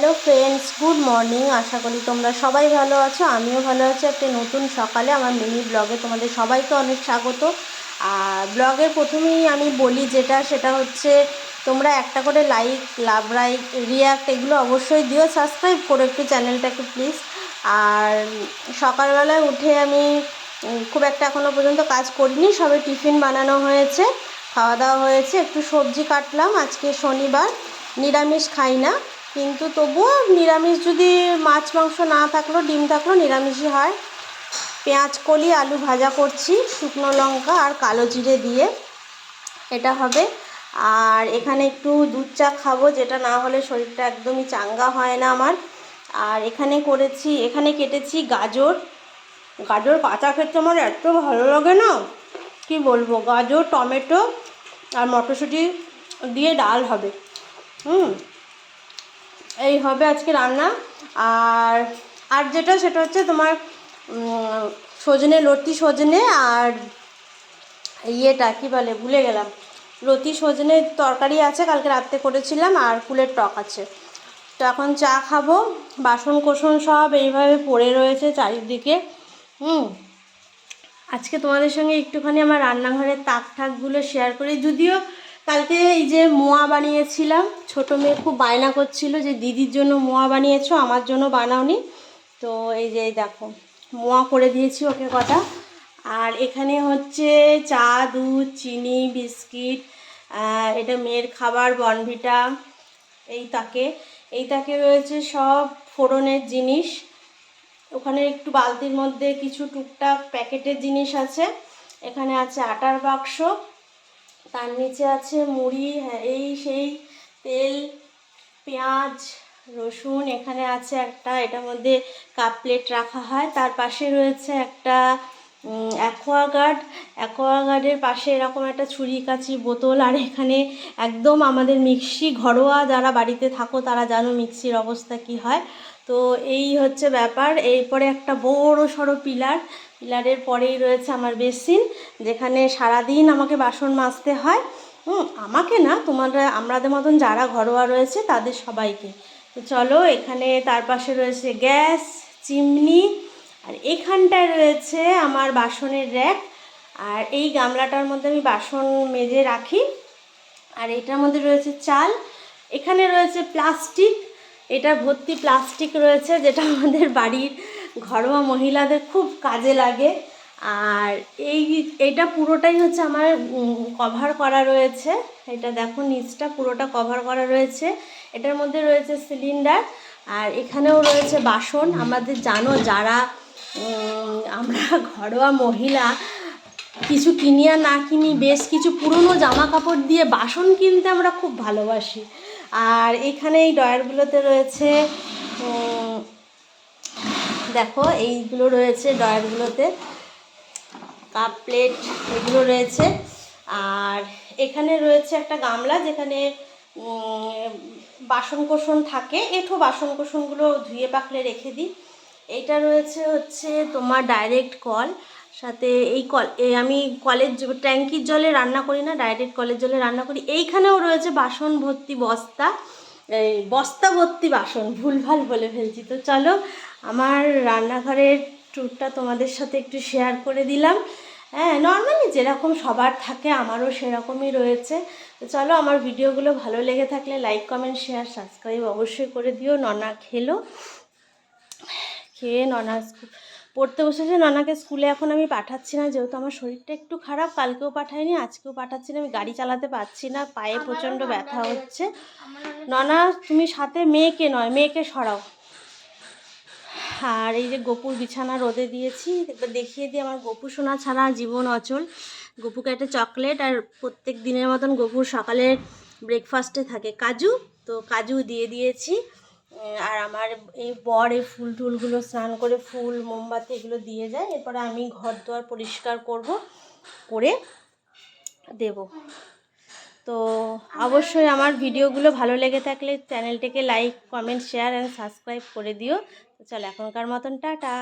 Hello friends, good morning. আশা করি তোমরা সবাই ভালো আছো, আমিও ভালো আছি। একটা নতুন সকালে আমার মিনি ব্লগে তোমাদের সবাইকে অনেক স্বাগত। আর ব্লগের প্রথমেই আমি বলি সেটা হচ্ছে তোমরা একটা করে লাইক, লাভ, রিয়াক্ট এগুলো অবশ্যই দিও। সাবস্ক্রাইব করো একটু চ্যানেলটাকে প্লিজ। আর সকালবেলায় উঠে আমি খুব একটা এখনও পর্যন্ত কাজ করিনি, সবে টিফিন বানানো হয়েছে, খাওয়া দাওয়া হয়েছে, একটু সবজি কাটলাম। আজকে শনিবার, নিরামিষ খাই না, কিন্তু তবুও নিরামিষ, যদি মাছ মাংস না থাকলেও ডিম থাকলেও নিরামিষই হয়। পেঁয়াজ কলি আলু ভাজা করছি শুকনো লঙ্কা আর কালো জিরে দিয়ে, এটা হবে। আর এখানে একটু দুধ চা খাবো, যেটা না হলে শরীরটা একদমই চাঙ্গা হয় না আমার। আর এখানে কেটেছি গাজর। গাজর কাঁচা খেতে আমার এত ভালো লাগে না, কি বলবো। গাজর, টমেটো আর মটরশুঁটি দিয়ে ডাল হবে। এই হবে আজকে রান্না। আর আর সেটা হচ্ছে তোমার সজনে আর ইয়েটা কি বলে ভুলে গেলাম। লতি সজনের তরকারি আছে, কালকে রাত্রে করেছিলাম, আর কুলের টক আছে। তো এখন চা খাবো। বাসন কোসন সব এইভাবে পড়ে রয়েছে চারিদিকে। আজকে তোমাদের সঙ্গে একটুখানি আমার রান্নাঘরের তাকগুলো শেয়ার করি। যদিও কালকে এই যে মোয়া বানিয়েছিলাম, ছোটো মেয়ে খুব বায়না করছিল যে দিদির জন্য মোয়া বানিয়েছো, আমার জন্য বানাওনি। তো এই যে দেখো, মোয়া করে দিয়েছি ওকে কটা। আর এখানে হচ্ছে চা, দুধ, চিনি, বিস্কিট, এটা মেয়ের খাবার বনভিটা। এই তাকে রয়েছে সব ফোড়নের জিনিস। ওখানে একটু বালতির মধ্যে কিছু টুকটাক প্যাকেটের জিনিস আছে। এখানে আছে আটার বাক্স, তার নিচে আছে মুড়ি, এই সেই তেল, পেঁয়াজ, রসুন। এখানে আছে একটা, এটার মধ্যে কাপ প্লেট রাখা হয়। তার পাশে রয়েছে একটা অ্যাকোয়াগার্ডের পাশে এরকম একটা ছুরি কাঁচি বোতল। আর এখানে একদম আমাদের মিক্সি, ঘরোয়া যারা বাড়িতে থাকো তারা জানো মিক্সির অবস্থা কি হয়। তো এই হচ্ছে ব্যাপার। এরপরে একটা বড় সড়ো পিলারের পরেই রয়েছে আমার বেসিন, যেখানে সারাদিন আমাকে বাসন মাজতে হয়। আমাকে না, আমাদের মতন যারা ঘরোয়া রয়েছে তাদের সবাইকে। তো চলো, এখানে তার পাশে রয়েছে গ্যাস, চিমনি, আর এখানটায় রয়েছে আমার বাসনের র্যাক। আর এই গামলাটার মধ্যে আমি বাসন মেজে রাখি। আর এটার মধ্যে রয়েছে চাল। এখানে রয়েছে প্লাস্টিক, এটা ভর্তি প্লাস্টিক রয়েছে, যেটা আমাদের বাড়ির ঘরোয়া মহিলাদের খুব কাজে লাগে। আর এইটা পুরোটাই হচ্ছে আমার কভার করা রয়েছে। এটা দেখো, নিচটা পুরোটা কভার করা রয়েছে। এটার মধ্যে রয়েছে সিলিন্ডার। আর এখানেও রয়েছে বাসন। আমাদের জানো, যারা আমরা ঘরোয়া মহিলা, কিছু কিনি আর না কিনি, বেশ কিছু পুরনো জামা কাপড় দিয়ে বাসন কিনতে আমরা খুব ভালোবাসি। আর এখানে এই ডয়ারগুলোতে রয়েছে, দেখো এইগুলো রয়েছে ডয়ারগুলোতে, কাপ প্লেট এগুলো রয়েছে। আর এখানে রয়েছে একটা গামলা, যেখানে বাসন কোসন থাকে, এঁঠো বাসন কোসনগুলো ধুয়ে পাকলে রেখে দিই। এইটা রয়েছে হচ্ছে তোমার ডাইরেক্ট কল, সাথে আমি কলের ট্যাঙ্কির জলে রান্না করি না, ডাইরেক্ট কলের জলে রান্না করি। এইখানেও রয়েছে বাসন ভর্তি বস্তা, বস্তা ভর্তি বাসন, ভুলভাল বলে ফেলছি। তো চলো, আমার রান্নাঘরের ট্যুরটা তোমাদের সাথে একটু শেয়ার করে দিলাম। হ্যাঁ, নর্মালি যেরকম সবার থাকে আমারও সেরকমই রয়েছে। তো চলো, আমার ভিডিওগুলো ভালো লেগে থাকলে লাইক, কমেন্ট, শেয়ার, সাবস্ক্রাইব অবশ্যই করে দিও। ননা খেয়ে ননা পড়তে বসেছে। ননাকে স্কুলে এখন আমি পাঠাচ্ছি না, যেহেতু আমার শরীরটা একটু খারাপ। কালকেও পাঠাইনি, আজকেও পাঠাচ্ছি না, আমি গাড়ি চালাতে পারছি না, পায়ে প্রচণ্ড ব্যথা হচ্ছে। ননা, তুমি সাথে মেয়েকে নয়, মেয়েকে সরাও। আর এই যে গপুর বিছানা রোদে দিয়েছি, একবার দেখিয়ে দিই। আমার গপু সোনা ছাড়া জীবন অচল। গপুকে একটা চকলেট, আর প্রত্যেক দিনের মতন গপুর সকালে ব্রেকফাস্টে থাকে কাজু, তো কাজু দিয়ে দিয়েছি। আর আমার এই এই ফুল টুলগুলো স্নান করে ফুল, মোমবাতি এগুলো দিয়ে যায়। এরপরে আমি ঘর দুয়ার পরিষ্কার করে দেব। তো অবশ্যই আমার ভিডিওগুলো ভালো লেগে থাকলে চ্যানেলটিকে like, comment, share and subscribe করে দিও। তো চলো, এখনকার মতন টাটা।